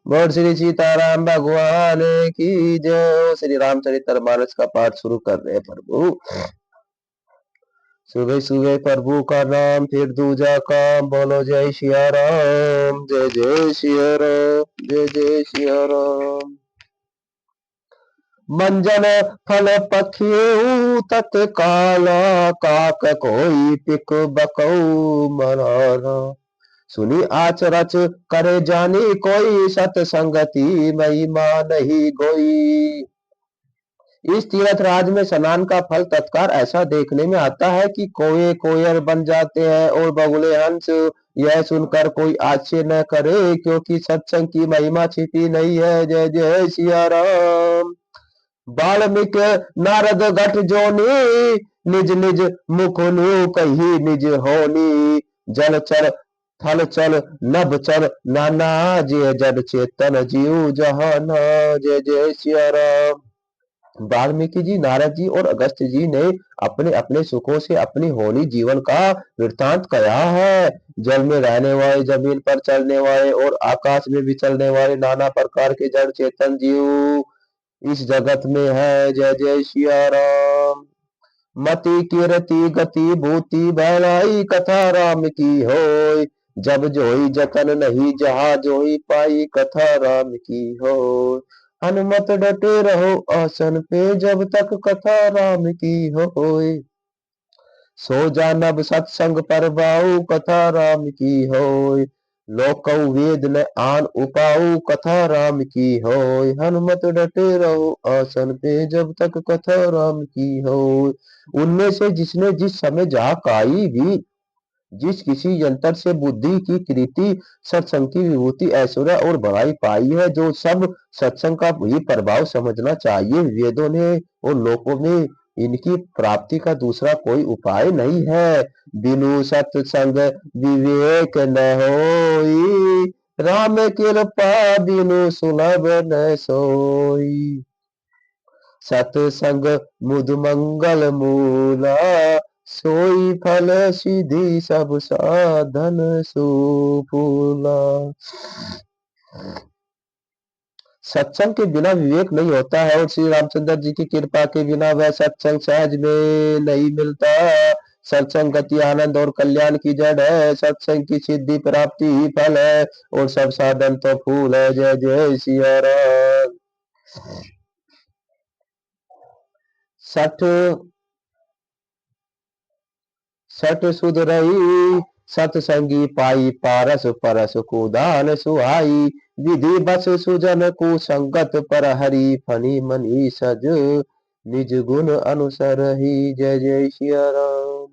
बोल श्री सीताराम भगवान की जय। श्री रामचरितमानस का पाठ शुरू कर रहे हैं प्रभु। सुबह सुबह प्रभु का नाम फिर दूजा काम, बोलो जय सिया राम, जय जय सिया राम, जय जय सिया राम। मंजन फल पखियु तत्काला, काक कोई पिक बकौ मरारा। सुनी आचरच करे जानी कोई, सतसंगति महिमा नहीं गोई। इस तीर्थ राज में स्नान का फल तत्काल ऐसा देखने में आता है कि कोए कोयर बन जाते हैं और बगुले हंस। यह सुनकर कोई आश्चर्य न करे, क्योंकि सत्संग की महिमा छिपी नहीं है। जय जय सिया राम। वाल्मीकि नारद गठ जोनी, निज निज मुख नु कही निज होनी। जल चल थल चल नभ चल नाना, जय जन चेतन जीव जहाना। जय जय सिया राम। वाल्मीकि जी, नारद जी और अगस्त्य जी ने अपने अपने सुखों से अपनी होनी जीवन का वृत्तांत कहा है। जल में रहने वाले, जमीन पर चलने वाले और आकाश में भी चलने वाले नाना प्रकार के जड़ चेतन जीव इस जगत में है। जय जय सिया राम। मति कीरति गति भूति भलाई, कथा राम की होय। जब जोई जतन नहीं, जहाँ जोई पाई, कथा राम की होय। हनुमत डटे रहो आसन पे, जब तक कथा राम की होय। सो जानब सत्संग पर बाऊ, कथा राम की होय। लोकऊ वेद न आन उपाऊ, कथा राम की होय। हनुमत डटे रहो आसन पे, जब तक कथा राम की होय। उनमें से जिसने जिस समय जहाँ काई भी, जिस किसी यंत्र से बुद्धि की कृति, सत्संग की विभूति ऐश्वर्य और बड़ाई पाई है, जो सब सत्संग का ही प्रभाव समझना चाहिए। वेदों ने और लोकों में इनकी प्राप्ति का दूसरा कोई उपाय नहीं है। बिनु सत्संग विवेक न होई, राम कृपा बिनु सुलभ न सोई। सत्संग मुद मंगल मूला, सोई फल सिद्धि सब साधन सुफूला। सत्संग के बिना विवेक नहीं होता है, और श्री रामचंद्र जी की कृपा के बिना वह सत्संग सहज में नहीं मिलता। सत्संग गति आनंद और कल्याण की जड़ है। सत्संग की सिद्धि प्राप्ति ही फल है, और सब साधन तो फूल है। जय जय सिया राम। सठ सठ सुध रही, सतसंगी पाई, पारस परस कुदान सुहाई। विधि बस सुजन को संगत पर हरि, फनी मनी सज निज गुण अनुसर ही। जय जय सिया राम।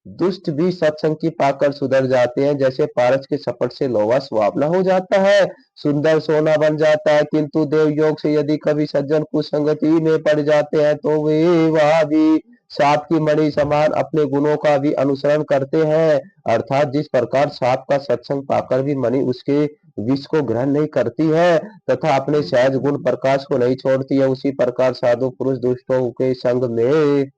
दुष्ट भी सत्संग की पाकर सुधर जाते हैं, जैसे पारस के सपट से लोहा सुहावना हो जाता है, सुंदर सोना बन जाता है। किंतु देव योग से यदि कभी सज्जन कुसंगति में पड़ जाते हैं, तो वे वह भी सांप की मणि समान अपने गुणों का भी अनुसरण करते हैं। अर्थात जिस प्रकार सांप का सत्संग पाकर भी मणि उसके विष को ग्रहण नहीं करती है, तथा अपने सहज गुण प्रकाश को नहीं छोड़ती है, उसी प्रकार साधु पुरुष दुष्टों के संग में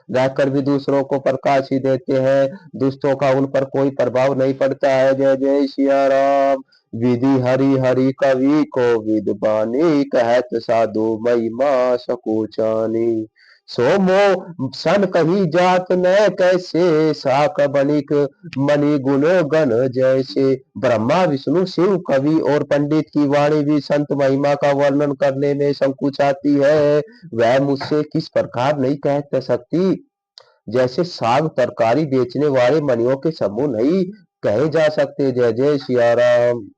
रहकर भी दूसरों को प्रकाश ही देते हैं। दुष्टों का उन पर कोई प्रभाव नहीं पड़ता है। जय जय सिया राम। विधि हरि हरि कवि को विद्वानी, कहत साधु महिमा सकुचानी। सो मो सन कही जात न कैसे, साक बनिक मणि गुण गण जैसे। ब्रह्मा विष्णु शिव कवि और पंडित की वाणी भी संत महिमा का वर्णन करने में संकुचाती है। वह मुझसे किस प्रकार नहीं कह सकती, जैसे साग तरकारी बेचने वाले मनियों के समूह नहीं कहे जा सकते। जय जय सिया राम।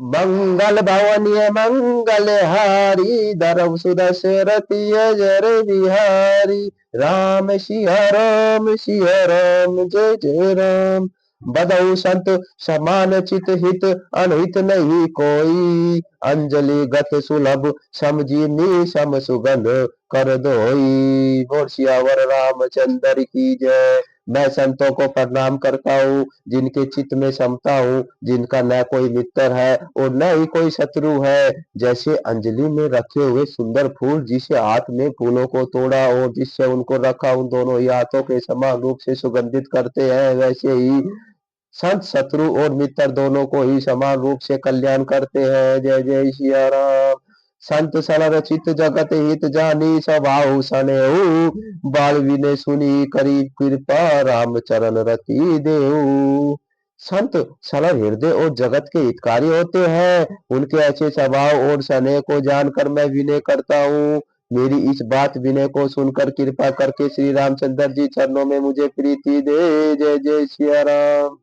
मंगल भवनीय मंगल हारी, धर्म सुदशरथी अजर बिहारी। राम सिया राम, सिया राम, जय जय राम। बदऊ संत समान चित हित, अनहित नहीं कोई। अंजलि गत सुलभ समझिनी, सम सुगंध कर दोई। बोल सियावर रामचंद्र की जय। मैं संतों को प्रणाम करता हूँ, जिनके चित्त में समता हूँ, जिनका न कोई मित्र है और न ही कोई शत्रु है। जैसे अंजलि में रखे हुए सुंदर फूल, जिसे हाथ में फूलों को तोड़ा और जिससे उनको रखा, उन दोनों ही हाथों के समान रूप से सुगंधित करते हैं, वैसे ही संत शत्रु और मित्र दोनों को ही समान रूप से कल्याण करते हैं। जय जय सिया राम। संत सरल चित जगत हित जानी स्वभाव सनेहु बाल विने सुनी करी कृपा राम चरण रति देहु। संत सरल हृदय और जगत के हितकारी होते हैं। उनके अच्छे स्वभाव और स्नेह को जानकर मैं विनय करता हूँ। मेरी इस बात विनय को सुनकर कृपा करके श्री रामचंद्र जी चरणों में मुझे प्रीति दे। जय जय सिया राम।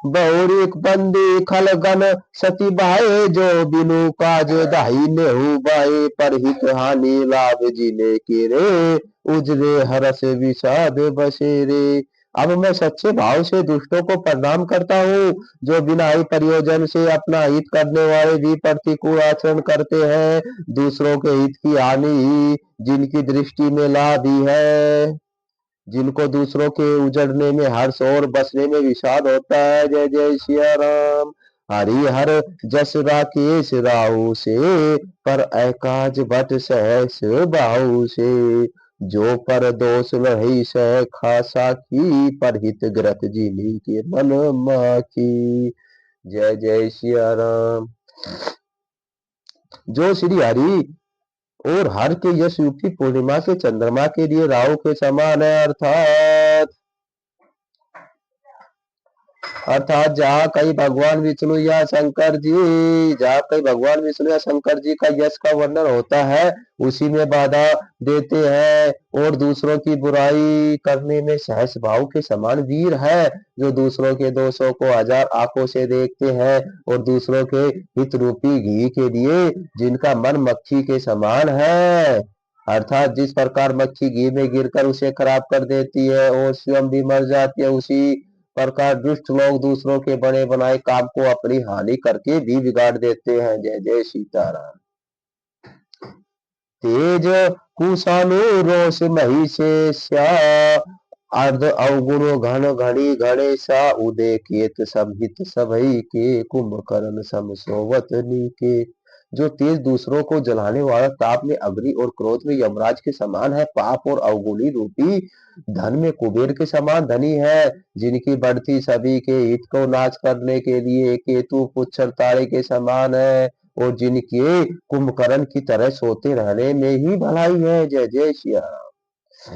बहुरीक बंदी खलगन सती बाहे जो बिनु काज दाही नेहु बाहे पर हित हानि लाभ जिने के रे उजरे हरस विषाद बसेरे। अब मैं सच्चे भाव से दुष्टों को प्रणाम करता हूँ जो बिना ही प्रयोजन से अपना हित करने वाले भी प्रतिकूल आचरण करते हैं। दूसरों के हित की हानि ही जिनकी दृष्टि में लाभ ही है। जिनको दूसरों के उजड़ने में हर्ष और बसने में विषाद होता है। जय जय सिया राम। हरि हर जस राकेश राहु से पर एकाज भट सहस बाहु से जो पर दोष नहीं सह खासा की पर हित ग्रत जिनी के मन माखी। जय जय सिया राम। जो श्री हरि और हर के यश युक्ति पूर्णिमा के चंद्रमा के लिए राहु के समान है। अर्थात जहाँ कहीं भगवान विष्णु या शंकर जी जहाँ कहीं भगवान विष्णु या शंकर जी का यश का वर्णन होता है उसी में बाधा देते हैं। और दूसरों की बुराई करने में सहस भाव के समान वीर है जो दूसरों के दोषों को हजार आंखों से देखते हैं और दूसरों के हित रूपी घी के लिए जिनका मन मक्खी के समान है। अर्थात जिस प्रकार मक्खी घी में गिरकर उसे खराब कर देती है और स्वयं भी मर जाती है उसी प्रकार दुष्ट लोग दूसरों के बने बनाए काम को अपनी हानि करके भी बिगाड़ देते हैं। जय जय सीताराम। तेज कुशानु रोष मही से श्या अर्ध अवगुण घन घड़ी घड़े सा उदय केत संहित सभई के कुंभकर्ण सम सोवत नीके। जो तेज दूसरों को जलाने वाला ताप में अग्नि और क्रोध में यमराज के समान है। पाप और अवगुणी रूपी धन में कुबेर के समान धनी है। जिनकी बढ़ती सभी के हित को नाश करने के लिए केतु पुच्छर तारे के समान है और जिनके कुंभकर्ण की तरह सोते रहने में ही भलाई है। जय जय सिया राम।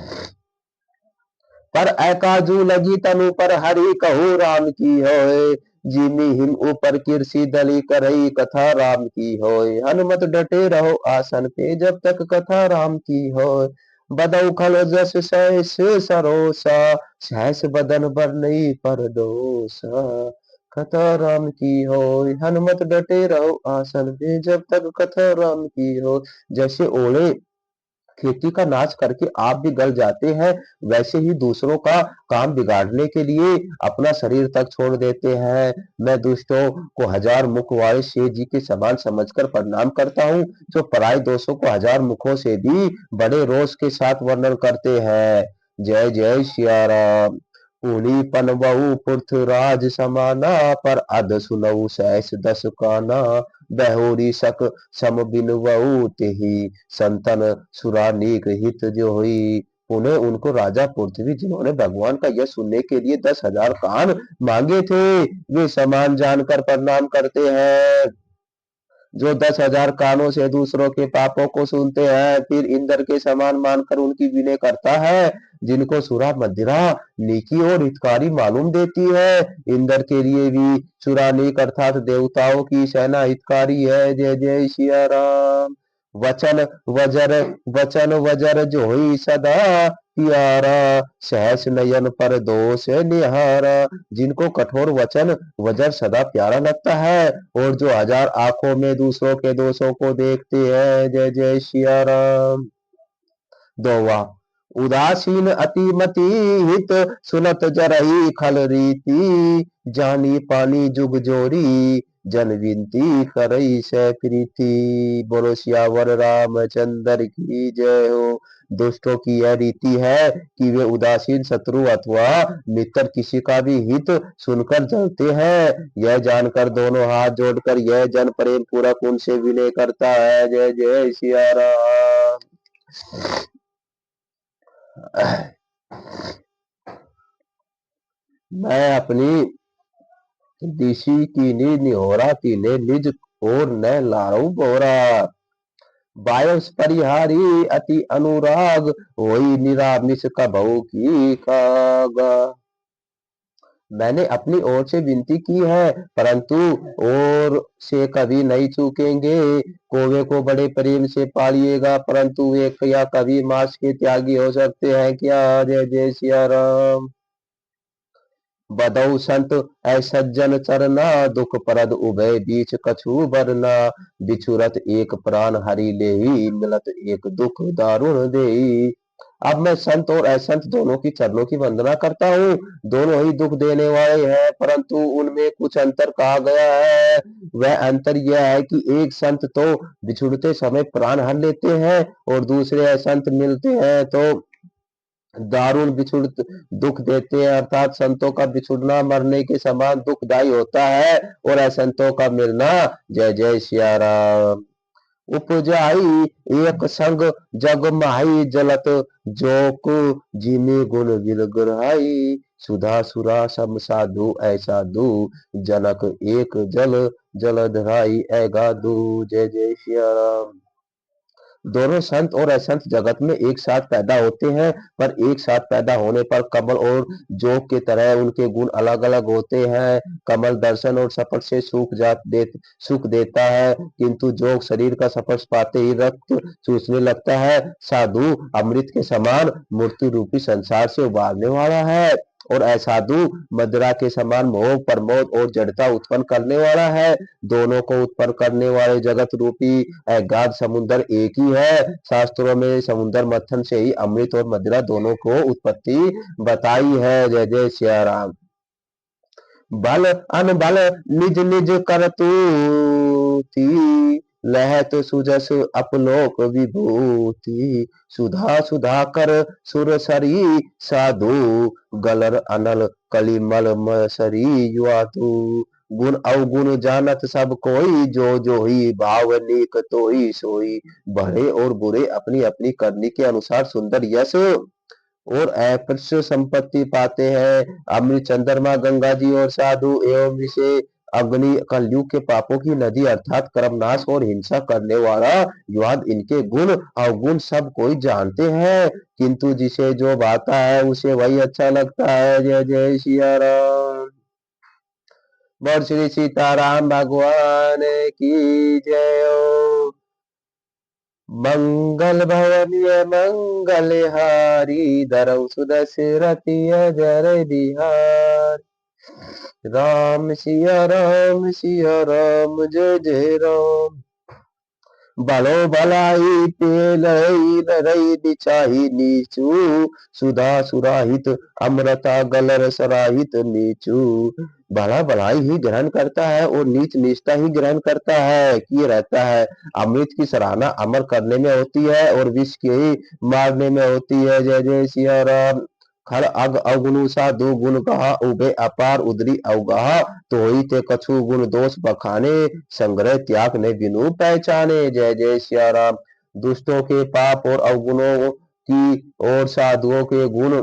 पर एकाजू लगी तनु पर हरि कहू राम की होए जिमी हिम ऊपर किरसी दली करई कथा राम की होए। हनुमत डटे रहो आसन पे जब तक कथा राम की होए। बदऊ खल जस सहस सरोसा सहस बदन बर नहीं पर दोसा कथा राम की होए। हनुमत डटे रहो आसन पे जब तक कथा राम की हो। जैसे ओले खेती का नाश करके आप भी गल जाते हैं वैसे ही दूसरों का काम बिगाड़ने के लिए अपना शरीर तक छोड़ देते हैं। मैं दुष्टों को हजार मुख वाले शेर जी के समान समझकर प्रणाम करता हूँ जो पराये दोषों को हजार मुखों से भी बड़े रोष के साथ वर्णन करते हैं। जय जय सिया राम। पुनि पनबहु पृथ्वीराज समाना पर अध सुनऊ सहस दस काना बहोरी सक सम बिनवऊ तेहि संतन सुरानीक हित जो हुई। पुनः उनको राजा पृथ्वी जिन्होंने भगवान का यश सुनने के लिए 10,000 कान मांगे थे वे समान जानकर प्रणाम करते हैं। जो 10,000 कानों से दूसरों के पापों को सुनते हैं फिर इंद्र के समान मानकर उनकी विनय करता है। जिनको सुरा मदिरा नीकी और हितकारी मालूम देती है। इंद्र के लिए भी सुरानीक अर्थात देवताओं की सेना हितकारी है। जय जय सिया राम। वचन वजर वचन वजर जो ही सदा प्यारा सहस नयन पर दोष निहारा। जिनको कठोर वचन वजर सदा प्यारा लगता है और जो हजार आंखों में दूसरों के दोषों को देखते हैं। जय जय सिया राम। दोवा उदासीन अतिमति हित सुनत जरही खल रीति जानी पानी जुग जोरी जन विनती करई से प्रीति। बोलो सियावर रामचंद्र की जय हो। दुष्टों की यह रीति है कि वे उदासीन शत्रु अथवा मित्र किसी का भी हित सुनकर जलते हैं। यह जानकर दोनों हाथ जोड़कर यह जन प्रेम पूर्वक उनसे विनय करता है। जय जय सिया राम। मैं अपनी दिशी कीनी निहोरा तिले निज और न लारऊ बोरा। बायस परिहारी अति अनुराग होई निरामिष कबहू की कागा। मैंने अपनी ओर से विनती की है परंतु और से कभी नहीं चूकेंगे। कोवे को बड़े प्रेम से पालिएगा परंतु वे क्या कभी मांस के त्यागी हो सकते हैं क्या। जय जय सिया राम। बदऊ संत ऐसज्जन चरना दुख परद उभय बीच कछु बरना। बिछुरत एक प्राण हरि लेहि मिलत एक दुख दारुण देहि। अब मैं संत और असंत दोनों की चरणों की वंदना करता हूँ। दोनों ही दुख देने वाले हैं परंतु उनमें कुछ अंतर कहा गया है। वह अंतर यह है कि एक संत तो बिछुड़ते समय प्राण हर लेते हैं और दूसरे असंत मिलते हैं तो दारुण बिछुड़ दुख देते हैं। अर्थात संतों का बिछुड़ना मरने के समान दुखदायी होता है और असंतों का मिलना जय जय सिया राम उपजाई एक संग जग माही जलत जोक जिमे गुण गिरगिराई। सुधा सुरा सम साधु ऐसा दू जनक एक जल जलधराई ऐगा दू। जय जय सिया राम। दोनों संत और असंत जगत में एक साथ पैदा होते हैं पर एक साथ पैदा होने पर कमल और जोग की तरह उनके गुण अलग अलग होते हैं। कमल दर्शन और स्पर्श से सुख देता है किंतु जोग शरीर का स्पर्श पाते ही रक्त चूसने लगता है। साधु अमृत के समान मूर्ति रूपी संसार से उबारने वाला है और असाधु मदिरा के समान मोह प्रमोद और जड़ता उत्पन्न करने वाला है। दोनों को उत्पन्न करने वाले जगत रूपी अगाध समुद्र एक ही है। शास्त्रों में समुद्र मथन से ही अमृत और मदिरा दोनों को उत्पत्ति बताई है। जय जय सिया राम। बल अनबल निज निज करतूति लहत सुजस अपलोक विभूति। सुधा सुधा कर सुरसरी साधु गलर अनल कलिमल मसरी युवातु। गुण अवगुण जानत सब कोई जो जो ही भाव नीक तो ही सोई। बड़े और बुरे अपनी अपनी करनी के अनुसार सुंदर यश और अप्रत्य संपत्ति पाते हैं। अमृत चंद्रमा गंगा जी और साधु एवं विषय अग्नि कलयुग के पापों की नदी अर्थात कर्मनाश और हिंसा करने वाला युवाद इनके गुण अवगुण सब कोई जानते हैं किंतु जिसे जो भाता है उसे वही अच्छा लगता है। जय जय सिया राम। बोल श्री सीताराम भगवान की जय हो। मंगल भवनीय मंगल हारी धरऊ सुदशरथी अजर बिहार। राम सिया राम जय जय राम। बलो भलाई पेलई नरई बिछाही नीचू। सुधा सुराहित अमृता गलर सराहित नीचू। भला भलाई ही ग्रहण करता है और नीच नीचता ही ग्रहण करता है किए रहता है। अमृत की सराहना अमर करने में होती है और विष के ही मारने में होती है। जय जय सिया राम। खर अग अवगुण सा दो गुण कहा उबे अपार उदरी अवगाह। तो ही ते कछु गुण दोष बखाने संग्रह त्याग ने बिनु पहचाने। जय जय सिया राम। दुष्टों के पाप और अवगुणों की और साधुओं के गुण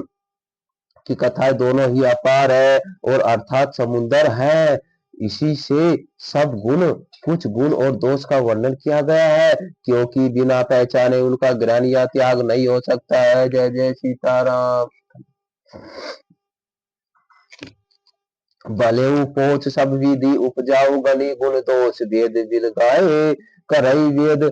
की कथाएं दोनों ही अपार है और अर्थात समुन्दर है। इसी से सब गुण कुछ गुण और दोष का वर्णन किया गया है क्योंकि बिना पहचाने उनका ग्रहण या त्याग नहीं हो सकता है। जय जय सीताराम। भलेऊ पोच सब विधि उपजाऊ गली गुण दोष वेद विल गाए। करई वेद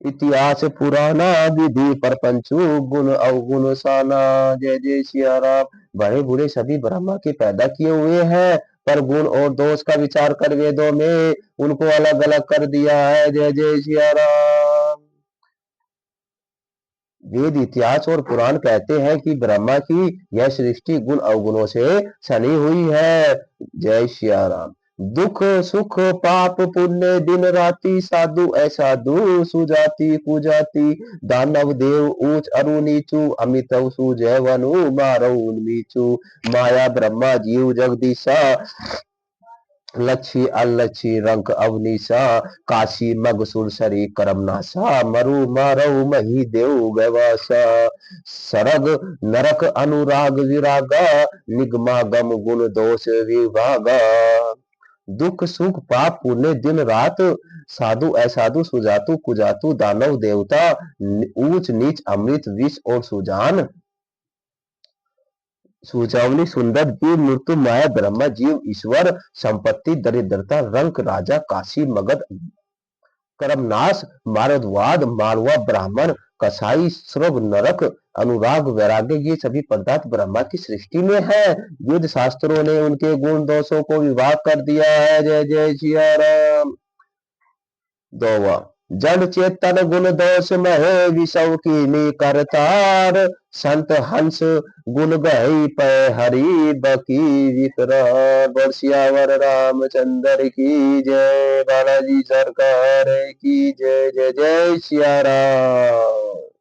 इतिहास पुराना विधि परपंचु गुण अवगुण साना। जय जय सिया राम। बड़े बूढ़े सभी ब्रह्मा के पैदा किए हुए हैं पर गुण और दोष का विचार कर वेदों में उनको अलग अलग कर दिया है। जय जय सिया राम। वेद इतिहास और पुराण कहते हैं कि ब्रह्मा की यह सृष्टि गुण अवगुणों से सनी हुई है। जय सिया राम। दुख सुख पाप पुण्य दिन राति साधु असाधु सुजाति कुजाति। दानव देव ऊंच अरु नीचू अमित सुजय वनु मारऊ नीचू। माया ब्रह्मा जीव जगदीशा लच्छी अलच्छी रंक अवनीसा, काशी मग सुरसरी करमनासा, मरु मारऊ मही देव व्यवासा, सरग नरक अनुराग विरागा, निगमागम गुण दोष विभागा, दुख सुख पाप पुण्य दिन रात, साधु असाधु सुजातु कुजातु दानव देवता, ऊंच नीच अमृत विष और सुजान, सुचावनी सुंदर जीव मृत्यु माया ब्रह्मा जीव ईश्वर, संपत्ति दरिद्रता रंक राजा काशी मगध कर्मनाश मारदवाद मारवा ब्राह्मण कसाई स्वर्ग नरक अनुराग वैराग्य, ये सभी पदार्थ ब्रह्मा की सृष्टि में है। युद्ध शास्त्रों ने उनके गुण दोषों को विभाग कर दिया है। जय जय सिया राम। दोवा जड़ चेतन गुण दोष महे विषव कीनी करतार, संत हंस गुण गई पै हरि बकी विकरार। बोल सियावर रामचंद्र की जय, बालाजी सरकार की जय। जय जय सिया राम।